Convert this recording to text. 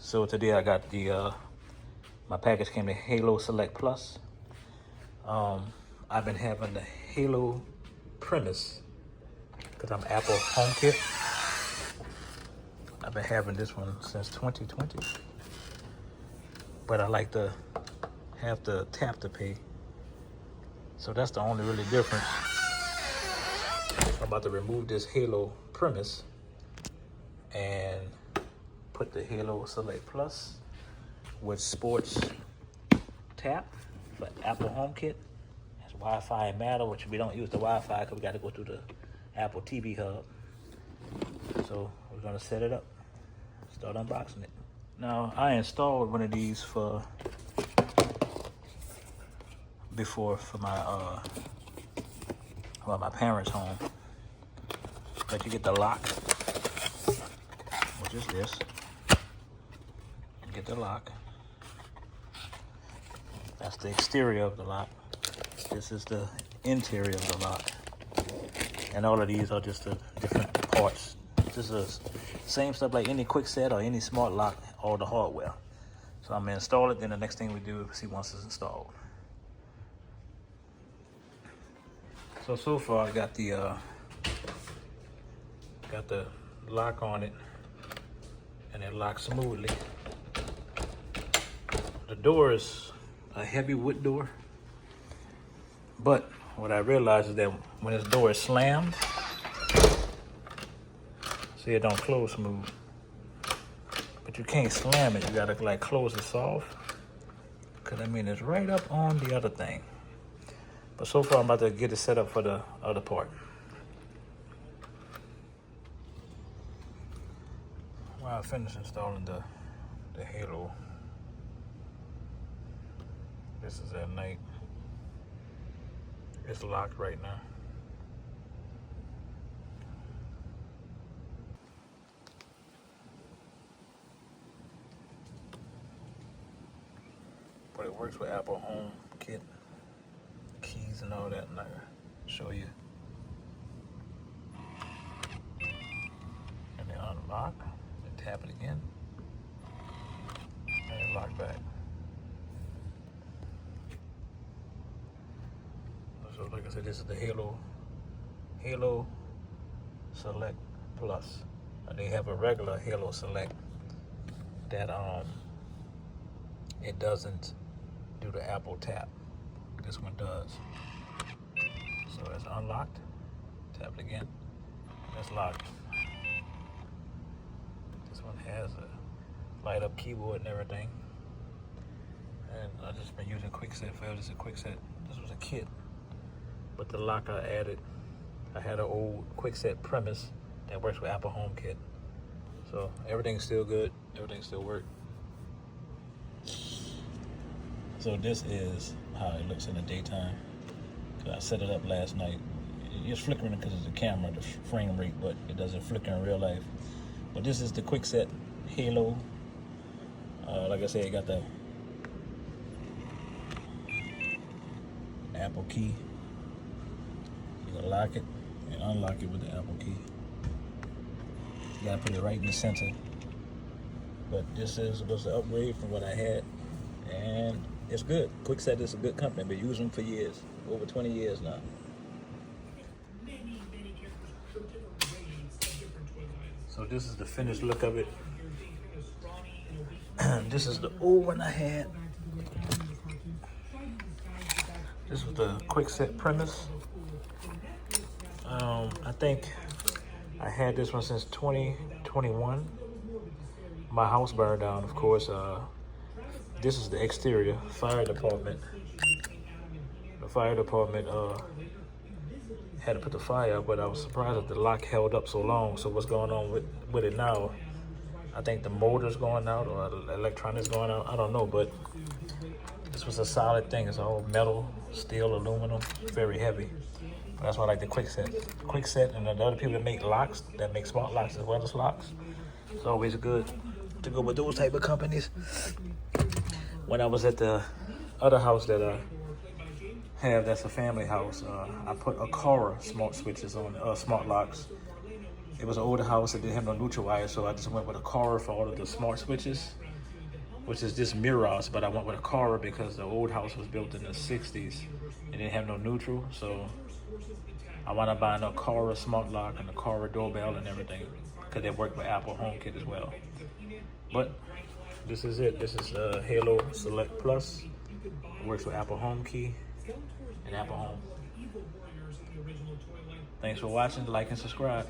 So today I got the my package came to Halo Select Plus. I've been having the Halo premise because I'm Apple HomeKit. I've been having this one since 2020, but I like to have to tap to pay. So that's the only really difference. I'm about to remove this Halo premise and put the Halo Select Plus with sports tap for Apple HomeKit. It's Wi-Fi and matter, which we don't use the Wi-Fi because we got to go through the Apple TV hub. So we're gonna set it up, start unboxing it. Now I installed one of these for my parents' home, but you get the lock, which is this. You get the lock. That's the exterior of the lock. This is the interior of the lock. And all of these are just the different parts. This is same stuff like any Kwikset or any smart lock, all the hardware. So I'm gonna install it, then the next thing we do is see once it's installed. So far I got the lock on it, and it locks smoothly. The door is a heavy wood door, but what I realized is that when this door is slammed, see, it don't close smooth. But you can't slam it, you gotta like close it soft, because I mean it's right up on the other thing. But so far I'm about to get it set up for the other part. While I finish installing the Halo, this is at night. It's locked right now. But it works with Apple HomeKit keys and all that, and I'll show you. And then unlock, and tap it again, and lock back. So like I said, this is the Halo Select Plus. They have a regular Halo Select that it doesn't do the Apple tap. This one does. So it's unlocked. Tap it again. It's locked. This one has a light up keyboard and everything. And I've just been using Kwikset forever. This is a Kwikset. This was a kit. But the lock I added, I had an old Kwikset premise that works with Apple HomeKit. So everything's still good, everything still works. So this is how it looks in the daytime. I set it up last night. It's flickering because it's the camera, the frame rate, but it doesn't flicker in real life. But this is the Kwikset Halo. Like I said, it got the Apple key. You can lock it and unlock it with the Apple key. You gotta put it right in the center. But this was an upgrade from what I had, and it's good. Kwikset is a good company. I've been using them for years, over 20 years now. So this is the finished look of it. This is the old one I had. This was the Kwikset premise. I think I had this one since 2021. My house burned down, of course. This is the exterior, fire department. The fire department had to put the fire out, but I was surprised that the lock held up so long. So what's going on with it now? I think the motor's going out or the electronics going out. I don't know, but this was a solid thing. It's all metal, steel, aluminum, very heavy. But that's why I like the Kwikset. Kwikset and the other people that make locks, that make smart locks as well as locks, it's always good to go with those type of companies. When I was at the other house that I have, that's a family house, I put Akara smart switches on, smart locks. It was an older house that didn't have no neutral wire, so I just went with Akara for all of the smart switches. which is just mirrors, but I went with a Cara because the old house was built in the 60s and didn't have no neutral. So I wound up buying a Cara smart lock and a Cara doorbell and everything because they work with Apple HomeKit as well. But this is it. This is Halo Select Plus. It works with Apple HomeKey and Apple Home. Thanks for watching. Like and subscribe.